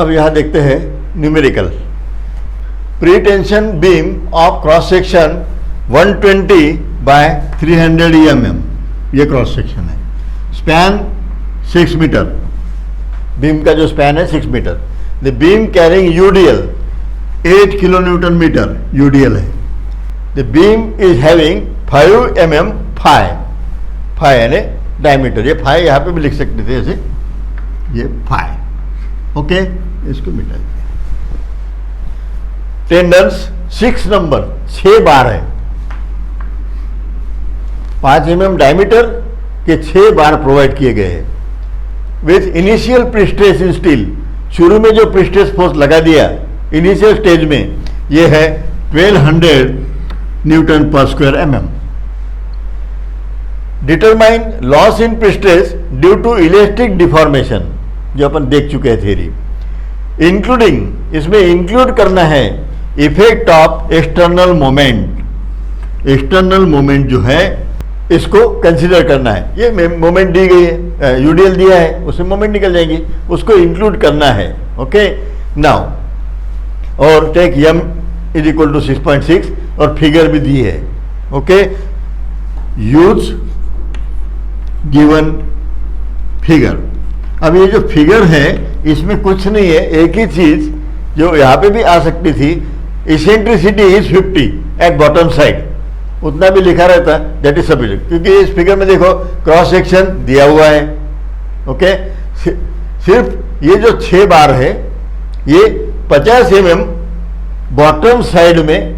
अब यहाँ देखते हैं numerical. Pre tension beam of cross section 120 by 300 mm, ये क्रॉस सेक्शन है। स्पैन 6 मीटर, बीम का जो स्पैन है 6 metre. The beam carrying UDL 8 kilo newton metre UDL है। The beam is having 5 mm phi यानी डायमीटर, ये phi यहाँ पे भी लिख सकते थे ऐसे, ये फाई, ओके, इसको मिटा दिया। टेंडन्स 6 नंबर, 6 बार है, 5 mm डायमीटर के 6 बार प्रोवाइड किए गए हैं। With initial prestress in steel, शुरू में जो प्रिस्ट्रेस फोर्स लगा दिया इनिशियल स्टेज में, ये है 1200 न्यूटन पर square mm। Determine loss in prestress due to elastic deformation, जो अपन देख चुके हैं थ्योरी। इंक्लूडिंग, इसमें इंक्लूड करना है effect of external moment. External moment जो है इसको कंसीडर करना है। ये मोमेंट दी गई है, यूडीएल दिया है, उसमें मोमेंट निकल जाएंगी, उसको इंक्लूड करना है। ओके नाउ, और take m is equal to 6.6 और फिगर भी दी है। Okay, use given figure. अब ये जो फिगर है इसमें कुछ नहीं है, एक ही चीज जो यहाँ पे भी आ सकती थी, eccentricity is 50 at bottom side, उतना भी लिखा रहता, दैट इज सफिशिएंट। क्योंकि इस फिगर में देखो क्रॉस सेक्शन दिया हुआ है। ओके, सिर्फ ये जो 6 बार है ये 50 mm बॉटम साइड में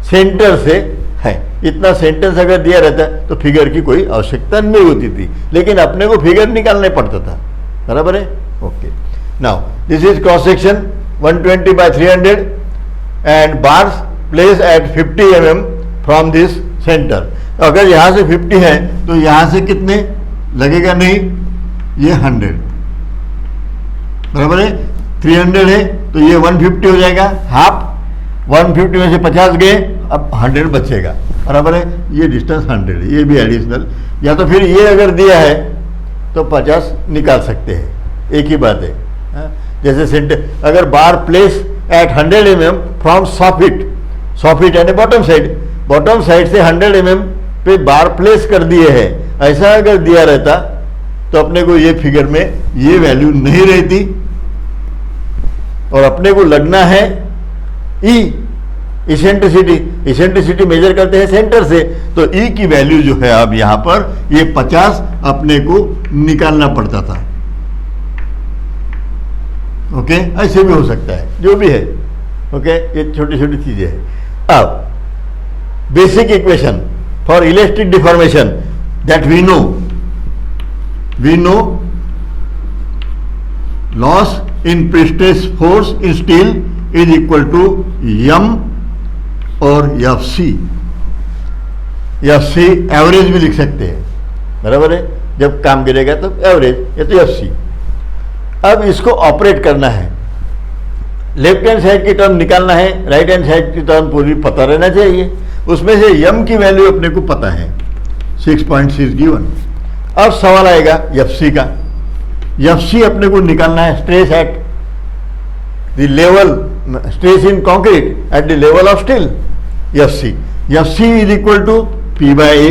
सेंटर से है। इतना सेंटेंस अगर दिया रहता तो फिगर की कोई आवश्यकता नहीं होती थी, लेकिन अपने को फिगर निकालना पड़ता था, बराबर है। Okay, now this is cross section 120 by 300 and bars place at 50 mm from this centre. अगर यहाँ से 50 है तो यहाँ से कितने लगेगा, नहीं, ये 100, बराबर है। 300 है तो ये 150 हो जाएगा, हाफ, 150 में से 50 गए, अब 100 बचेगा, बराबर है। ये डिस्टेंस 100 है, ये भी एडिशनल, या तो फिर ये अगर दिया है तो 50 निकाल सकते हैं, एक ही बात है। जैसे सेंटर, अगर bar place at 100 mm from soffit, soffit यानी बॉटम साइड, बॉटम साइड से 100 mm पे बार प्लेस कर दिए हैं, ऐसा अगर दिया रहता तो अपने को ये फिगर में ये वैल्यू नहीं रहती, और अपने को लगना है ई, इसेंट्रिसिटी। इसेंट्रिसिटी मेजर करते हैं सेंटर से, तो ई की वैल्यू जो है अब यहाँ पर ये 50 अपने को निकालना पड़ता था। ओके, ऐसे भी हो सकता है, जो भी है। ओके, ये छोटी छोटी चीजें हैं। अब basic equation for electric deformation that we know loss in prestress force in steel is equal to m और FC। FC एवरेज भी लिख सकते हैं, बराबर है, जब काम गिरेगा तो एवरेज, ये तो FC। अब इसको ऑपरेट करना है, लेफ्ट हैंड साइड की टर्म निकालना है, राइट हैंड साइड की टर्म पूरी पता रहना चाहिए। उसमें से m की वैल्यू अपने को पता है, 6.6 गिवन। अब सवाल आएगा FC का। FC अपने को निकालना है stress at the level, stress in concrete at the level of steel, FC is equal to P/A,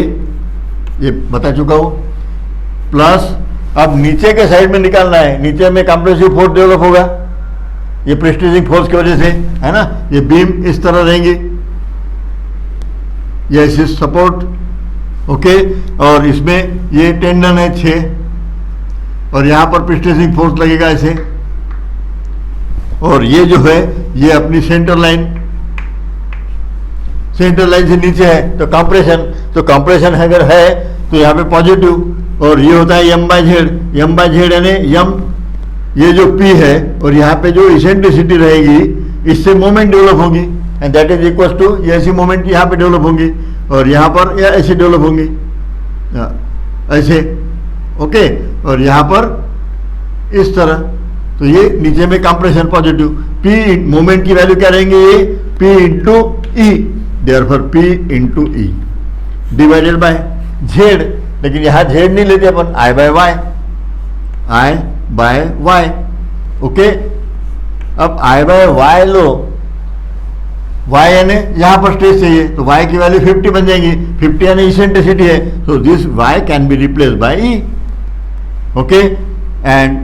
ये बता चुका हूं, प्लस अब नीचे के साइड में निकालना है, नीचे में कंप्रेसिव फोर्स डेवलप होगा, ये प्रेस्टीजिंग फोर्स की वजह से, है ना। ये बीम इस तरह रहेंगे, ये ऐसे सपोर्ट, ओके, और इसमें ये टेंडन है 6, और यहाँ पर प्रेस्टीजिंग फोर्स लगेगा ऐसे, और ये जो है ये अपनी सेंटर लाइन से नीचे है, तो कंप्रेशन अगर है तो यहाँ पे पॉजिटिव, और ये होता है m/z यानी m, ये जो P है, और यहाँ पे जो इसेंट्रिसिटी रहेगी इससे मोमेंट डेवलप होगी, and that is equal to, ये ऐसी मोमेंट यहाँ पे डेवलप होंगी, और यहाँ पर या ऐसे डेवलप होंगी, ऐसे, ओके, और यहाँ पर इस तरह, तो ये नीचे में कंप्रेशन पॉजिटिव, P मोमेंट की वैल्यू क्या रहेंगे, ये P into E, therefore P into E divided by Z, लेकिन यहाँ Z नहीं लेते अपन, I/Y, ओके। अब I बाय वाई लो, वाई यानी यहाँ पर स्ट्रेस चाहिए तो वाई की वैल्यू 50 बन जाएंगी, 50 यानी इसेंट्रिसिटी है, तो this Y can be replace by E, okay, and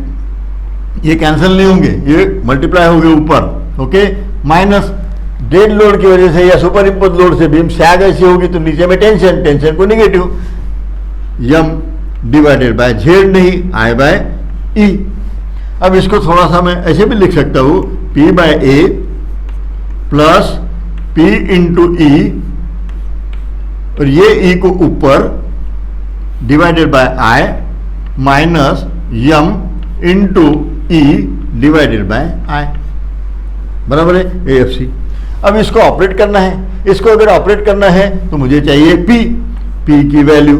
ये कैंसिल नहीं होंगे, ये मल्टीप्लाई हो गए ऊपर, ओके, माइनस डेड लोड की वजह से या सुपर इम्पोज लोड से बीम सैग ऐसी होगी तो नीचे में टेंशन, टेंशन को negative, M divided by Z नहीं, आई बाय ई। अब इसको थोड़ा सा मैं ऐसे भी लिख सकता हूँ, P by A plus P into E, और ये E को ऊपर divided by I minus M into E divided by I, बराबर है AFC। अब इसको ऑपरेट करना है, इसको अगर ऑपरेट करना है तो मुझे चाहिए P की वैल्यू,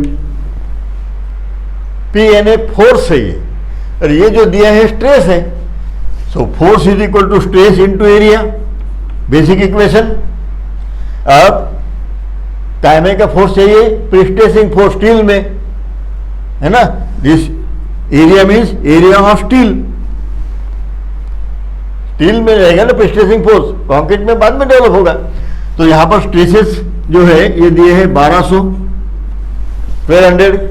P यानी फोर्स है ये, और ये जो दिया है स्ट्रेस है, so force is equal to stress into area, basic equation. अब कायमे का फोर्स चाहिए, प्रिस्टेसिंग फोर्स स्टील में है ना, this area means area of steel, steel में रहेगा ना प्रिस्टेसिंग फोर्स, कंक्रीट में बाद में डेवलप होगा। तो यहां पर स्ट्रेसेस जो है ये दिए हैं 1200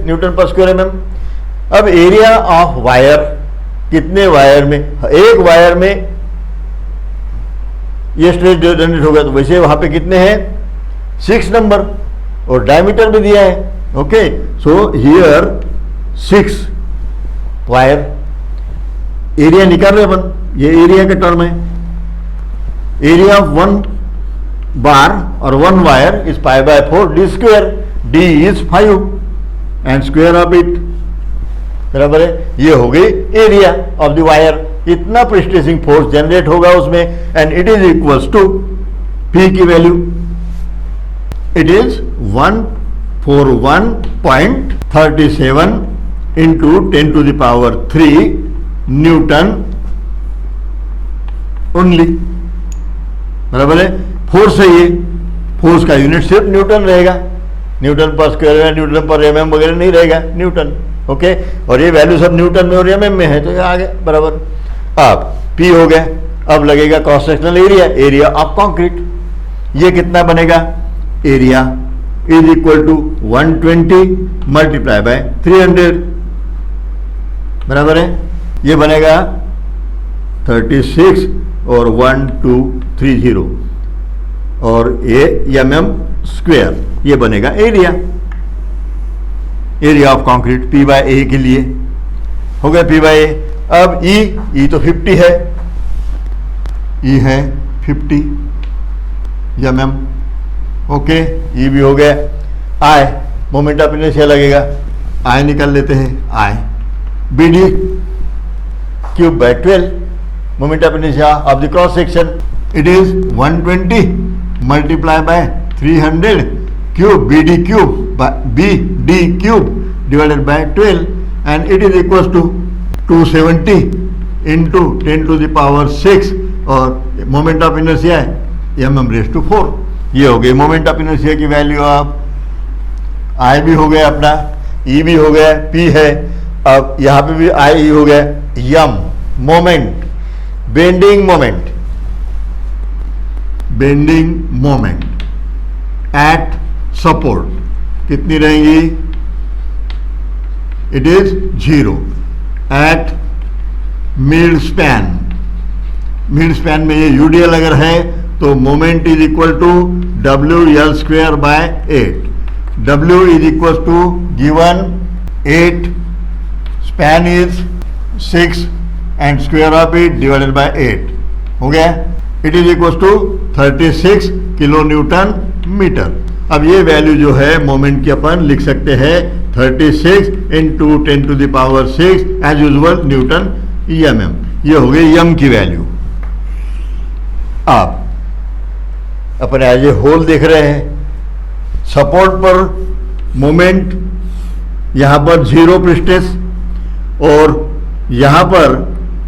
न्यूटन पर स्क्वायर mm। अब एरिया ऑफ वायर, कितने वायर में, एक वायर में ये स्ट्रेस जनरेट होगा, तो वैसे वहां पे कितने हैं 6 नंबर, और डायमीटर भी दिया है, okay, so here 6 wire, area निकाल रहे अपन, ये एरिया का टर्म है, एरिया ऑफ 1 बार और 1 wire is pi by 4 D square, D is 5 and square of it, बराबर है, ये हो गई एरिया ऑफ द वायर, इतना प्रिस्टेसिंग फोर्स जनरेट होगा उसमें, and it is equals to P की value, it is 141.37 into 10 to the power 3 newton only, बराबर है। फोर्स है ये, फोर्स का यूनिट सिर्फ न्यूटन रहेगा, न्यूटन पर स्क्वायर या न्यूटन पर mm वगैरह नहीं रहेगा, न्यूटन, ओके, और ये वैल्यू सब न्यूटन में और mm में है, तो ये आ गया बराबर। अब P हो गया, अब लगेगा cross sectional area, area of concrete, ये कितना बनेगा, area is equal to 120 multiply by 300, बराबर है, ये बनेगा 36 और 1230, और ये mm स्क्वायर, ये बनेगा area, area of concrete P by A के लिए हो गया P बाय ए। अब E तो 50 है, E है 50 mm, ओके, E भी हो गया। I मोमेंट ऑफ इनर्शिया लगेगा, I निकाल लेते हैं, I BD cube by 12 moment of inertia of the cross section, it is 120 multiply by 300 cube BD cube BD cube divided by 12 and it is equal to 270 into 10 to the power 6, और moment of inertia है mm⁴, ये हो गई moment of inertia की value of I भी हो गया अपना, E भी हो गया, P है, अब यहाँ पे भी I E हो गया, m moment, bending moment at support कितनी रहेंगी, it is 0 at mid span में ये UDL अगर है तो moment is equal to WL square by 8, W is equal to given 8, span is 6 and square of it divided by 8 हो गया, it is equal to 36 kilo newton metre. अब ये value जो है मोमेंट की अपन लिख सकते हैं 36 into 10 to the power 6 as usual newton mm, ये हो गई m की वैल्यू। आप अपन एज ए होल देख रहे हैं, सपोर्ट पर मोमेंट यहाँ पर 0 प्रिस्टेस, और यहाँ पर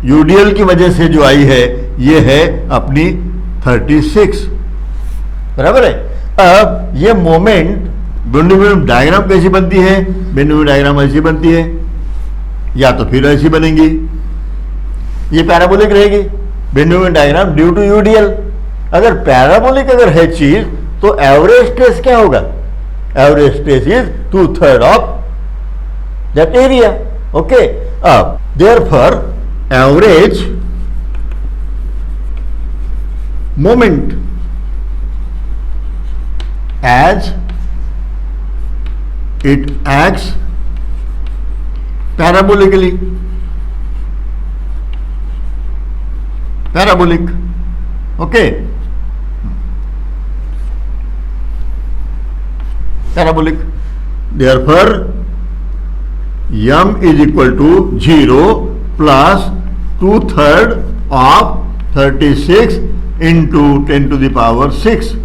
UDL की वजह से जो आई है ये है अपनी 36, बराबर है। अब ये मोमेंट बेंडुलम डायग्राम कैसी बनती है, बेंडुलम डायग्राम ऐसी बनती है, या तो फिर ऐसी बनेगी, ये पैराबोलिक रहेगी, बेंजामिन डायग्राम ड्यू टू यूडीएल। अगर पैराबोलिक अगर है चीज तो एवरेज स्ट्रेस क्या होगा? Average stress is 2/3 of that area. Okay, अब therefore average moment as it acts parabolically, parabolic, okay, parabolic, therefore m is equal to 0 plus 2/3 of 36 into 10 to the power 6.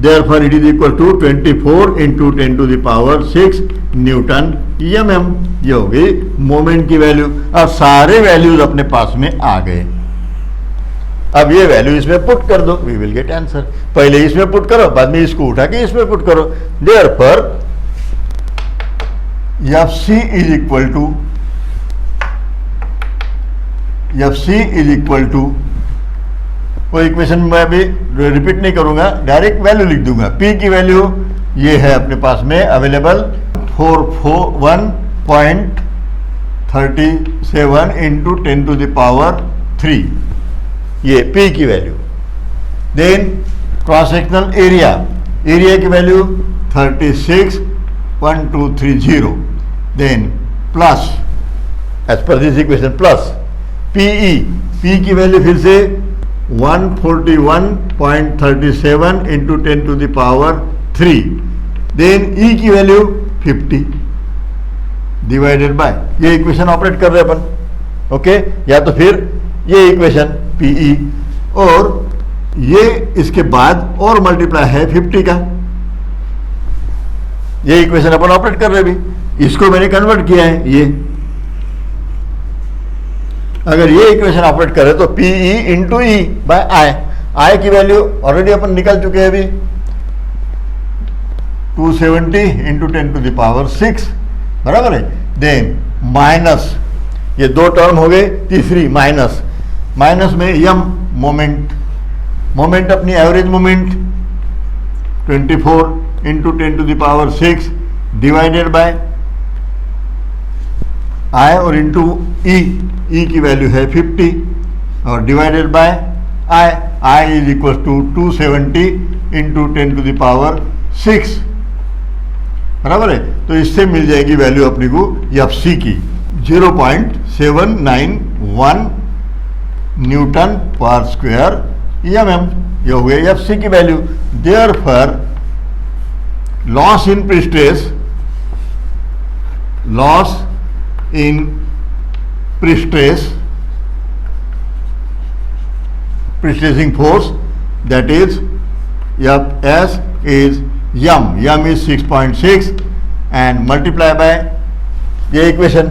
Therefore, it is equal to 24 into 10 to the power 6 Newton mm। ये हो गई moment की value. अब सारे values अपने पास में आ गए। अब ये वैल्यू इसमें पुट कर दो, वी विल गेट आंसर। पहले इसमें पुट करो, बाद में इसको उठा के इसमें पुट करो। Therefore FC is equal to वो इक्वेशन मैं अभी रिपीट नहीं करूंगा, डायरेक्ट वैल्यू लिख दूंगा। P की वैल्यू ये है अपने पास में available 441.37 into 10 to the power 3, ये P की value. Then cross sectional area, area की value 36.1230। Then plus as per this equation plus PE, P की वैल्यू फिर से 141.37 into 10 to the power 3। Then E की वैल्यू 50 डिवाइडेड बाय, ये equation operate कर रहे अपन। ओके, या तो फिर ये इक्वेशन PE और ये इसके बाद और मल्टीप्लाई है 50 का, ये इक्वेशन अपन ऑपरेट कर रहे अभी। इसको मैंने कन्वर्ट किया है ये। अगर ये इक्वेशन ऑपरेट करें तो PE इंटू ई बाय आई की वैल्यू ऑलरेडी अपन निकल चुके हैं अभी 270 इंटू 10 टू द पावर 6, बराबर है। देन माइनस, ये दो टर्म हो गए, तीसरी माइनस, माइनस में यम मोमेंट अपनी average moment 24 into 10 to the power 6 divided by I और इंटू ई की वैल्यू है 50 और divided by I is equal to 270 into 10 to the power 6, बराबर है। तो इससे मिल जाएगी वैल्यू अपने को FC की 0.791 न्यूटन पर स्क्वायर mm। ये हो गया FC की value. Therefore loss in pre-stressing force, that is S is m is 6.6 and multiply by ये इक्वेशन,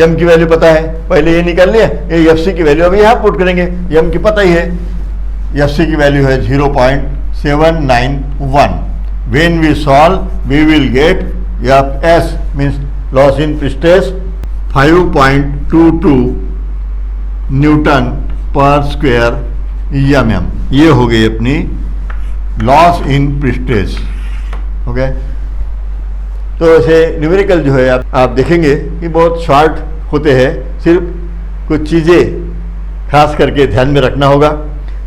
m की वैल्यू पता है, पहले ये निकाल लिया, ये FC की वैल्यू अभी यहाँ पुट करेंगे, m की पता ही है, FC की वैल्यू है 0.791। when we solve we will get S means loss in stress 5.22 Newton पर स्क्वायर mm। ये हो गई अपनी लॉस इन प्रिस्ट्रेस। ओके, तो ऐसे न्यूमेरिकल जो है आप देखेंगे कि बहुत शॉर्ट होते हैं, सिर्फ कुछ चीज़ें खास करके ध्यान में रखना होगा।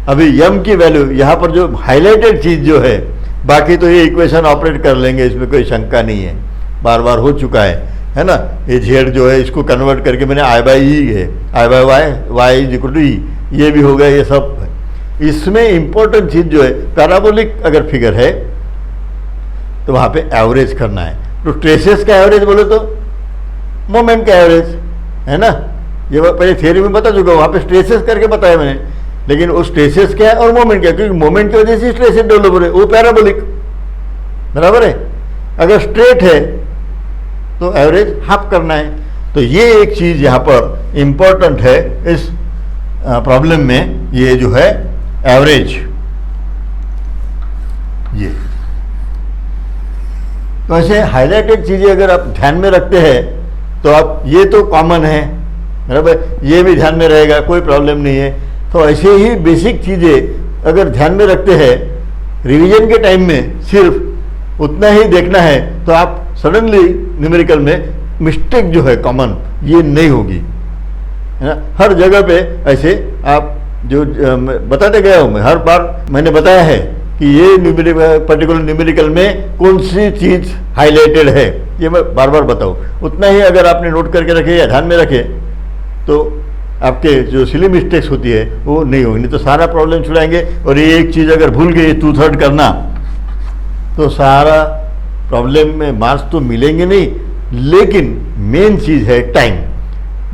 अभी m की वैल्यू यहाँ पर जो हाईलाइटेड चीज़ जो है, बाकी तो ये इक्वेशन ऑपरेट कर लेंगे, इसमें कोई शंका नहीं है, बार बार हो चुका है ना। ये z जो है इसको कन्वर्ट करके मैंने I बाई ई है, I by y is equal to E, ये भी हो गया, ये सब। इसमें इंपॉर्टेंट चीज़ जो है पैराबोलिक अगर फिगर है तो वहाँ पे एवरेज करना है। तो ट्रेसेस का एवरेज बोले तो मोमेंट का एवरेज है ना, ये पहले थियरी में बता चुका हूँ, वहाँ पे स्ट्रेसेस करके बताया मैंने। लेकिन वो स्ट्रेसेस क्या है और मोमेंट क्या है, क्योंकि मोमेंट की वजह से स्ट्रेसेस डेवलप हो रहे, वो पैराबोलिक, बराबर है। अगर स्ट्रेट है तो एवरेज हाफ करना है। तो ये एक चीज़ यहाँ पर इम्पोर्टेंट है इस प्रॉब्लम में, ये जो है एवरेज, ये तो ऐसे हाईलाइटेड चीज़ें अगर आप ध्यान में रखते हैं तो आप, ये तो कॉमन है है ना भाई, ये भी ध्यान में रहेगा, कोई प्रॉब्लम नहीं है। तो ऐसे ही बेसिक चीज़ें अगर ध्यान में रखते हैं, रिवीजन के टाइम में सिर्फ उतना ही देखना है, तो आप सडनली न्यूमेरिकल में मिस्टेक जो है कॉमन ये नहीं होगी, है ना। हर जगह पे ऐसे आप जो बताते गया हूँ मैं, हर बार मैंने बताया है कि ये पर्टिकुलर न्यूमेरिकल में कौन सी चीज़ हाईलाइटेड है, ये मैं बार बार बताऊँ। उतना ही अगर आपने नोट करके रखे या ध्यान में रखे तो आपके जो सिली मिस्टेक्स होती है वो नहीं होगी, नहीं तो सारा प्रॉब्लम छुड़ाएंगे। और ये एक चीज़ अगर भूल गए 2/3 करना, तो सारा प्रॉब्लम में मार्क्स तो मिलेंगे नहीं, लेकिन मेन चीज़ है टाइम।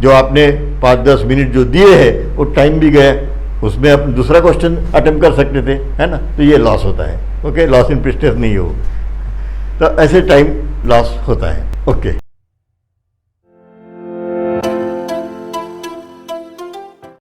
जो आपने 5-10 मिनट जो दिए हैं वो टाइम भी गया, उसमें आप दूसरा क्वेश्चन अटेम्प्ट कर सकते थे, है ना। तो ये लॉस होता है। ओके, लॉस इन प्रेस्टीज नहीं हो, तो ऐसे टाइम लॉस होता है। ओके।